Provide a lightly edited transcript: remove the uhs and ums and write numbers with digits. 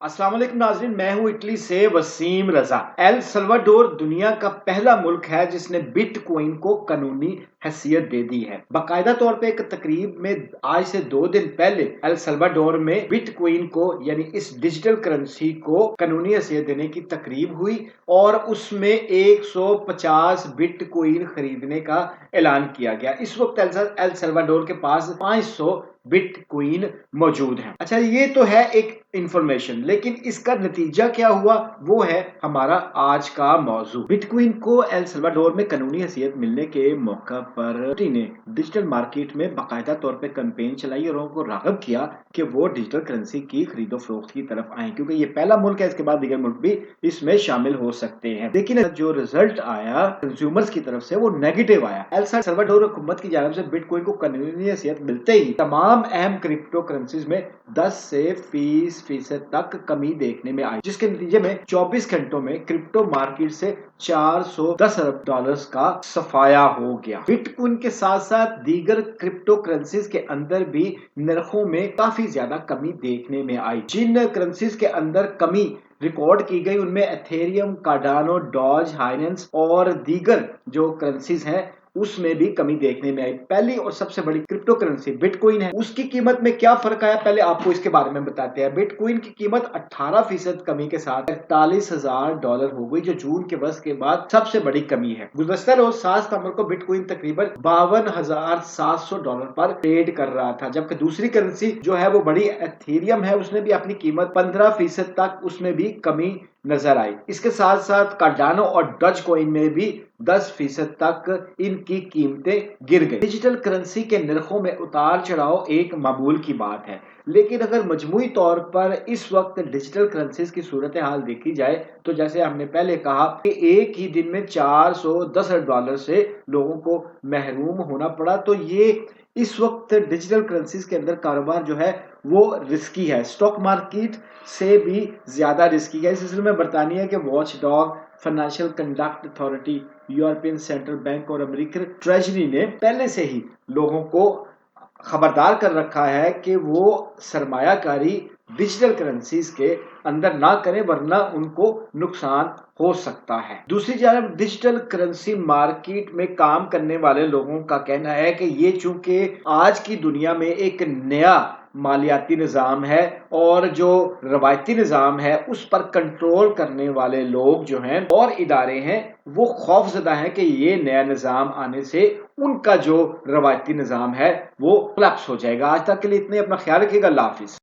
अस्सलाम वालेकुम नाज़रीन, मैं हूं इटली से वसीम रजा। एल सल्वाडोर दुनिया का पहला मुल्क है जिसने बिटकॉइन को कानूनी हैसियत दे दी है। बाकायदा तौर पे एक तकरीब में आज से 2 दिन पहले एल सल्वाडोर में बिटकॉइन को यानी इस डिजिटल करेंसी को कानूनी हैसियत देने की तकरीब हुई और उसमें 150 बिटकॉइन खरीदने का ऐलान किया गया। इस वक्त एल सल्वाडोर के पास 500 बिटकॉइन मौजूद हैं। अच्छा, ये तो है एक इंफॉर्मेशन, लेकिन इसका नतीजा क्या हुआ वो है हमारा आज का मौजू। बिटकॉइन को एल सल्वाडोर में कानूनी हैसियत मिलने के मौका पर ने डिजिटल मार्केट में बाकायदा तौर पे कैंपेन चलाई और लोगों को राग़िब किया कि वो डिजिटल करेंसी की खरीदो फरोख्त की तरफ आए, क्योंकि ये पहला मुल्क है। इसके बाद दीगर मुल्क भी इसमें शामिल हो सकते हैं। लेकिन जो रिजल्ट आया कंज्यूमर्स की तरफ से वो नेगेटिव आया। एल सल्वाडोर हुकूमत की जानिब से बिटकॉइन को कानूनी हैसियत मिलते ही तमाम अहम क्रिप्टो करेंसीज में 10 से 20% तक कमी देखने में आई, जिसके नतीजे में 24 घंटों में क्रिप्टो मार्केट से 410 अरब डॉलर्स का सफाया हो गया। बिटकॉइन के साथ साथ दीगर क्रिप्टो करेंसीज के अंदर भी नरखों में काफी ज्यादा कमी देखने में आई। जिन करेंसीज के अंदर कमी रिकॉर्ड की गई उनमें एथेरियम, कार्डानो, डॉज, हाइनेंस और दीगर जो करेंसीज हैं उसमें भी कमी देखने में आई। पहली और सबसे बड़ी क्रिप्टो करेंसी बिटकॉइन है। उसकी कीमत में क्या फर्क आया, पहले आपको इसके बारे में बताते हैं। बिटकॉइन की कीमत 18% कमी के साथ 41,000 डॉलर हो गई, जो जून के वर्ष के बाद सबसे बड़ी कमी है। गुज़श्ता रोज 7 सितंबर को बिटकॉइन तकरीबन 52,700 डॉलर पर ट्रेड कर रहा था, जबकि दूसरी करेंसी जो है वो बड़ी एथेरियम है, उसने भी अपनी कीमत 15% तक उसमें भी कमी नजर आई। इसके साथ साथ कार्डानो और डज कॉइन में भी 10% तक इनकी कीमतें गिर गई। डिजिटल करेंसी के नरखों में उतार चढ़ाव एक मामूल की बात है, लेकिन अगर मजमूई तौर पर इस वक्त डिजिटल करेंसीज की सूरत हाल देखी जाए तो जैसे हमने पहले कहा कि एक ही दिन में 410 डॉलर से लोगों को महरूम होना पड़ा, तो ये इस वक्त डिजिटल करेंसीज के अंदर कारोबार जो है वो रिस्की है, स्टॉक मार्केट से भी ज्यादा रिस्की है। इस सिलसिले में बरतानिया के watch dog, financial conduct authority, European central bank और अमेरिकन ट्रेजरी ने पहले से ही लोगों को खबरदार कर रखा है कि वो सरमायाकारी डिजिटल करेंसीज के अंदर ना करें, वरना उनको नुकसान हो सकता है। दूसरी जानब डिजिटल करेंसी मार्केट में काम करने वाले लोगों का कहना है कि ये चूंकि आज की दुनिया में एक नया मालियाती निज़ाम है और जो रवायती निज़ाम है उस पर कंट्रोल करने वाले लोग जो हैं और इदारे हैं वो खौफजदा हैं कि ये नया निज़ाम आने से उनका जो रवायती निज़ाम है वो कोलैप्स हो जाएगा। आज तक के लिए इतने, अपना ख्याल रखिएगा। अल्लाह हाफिज।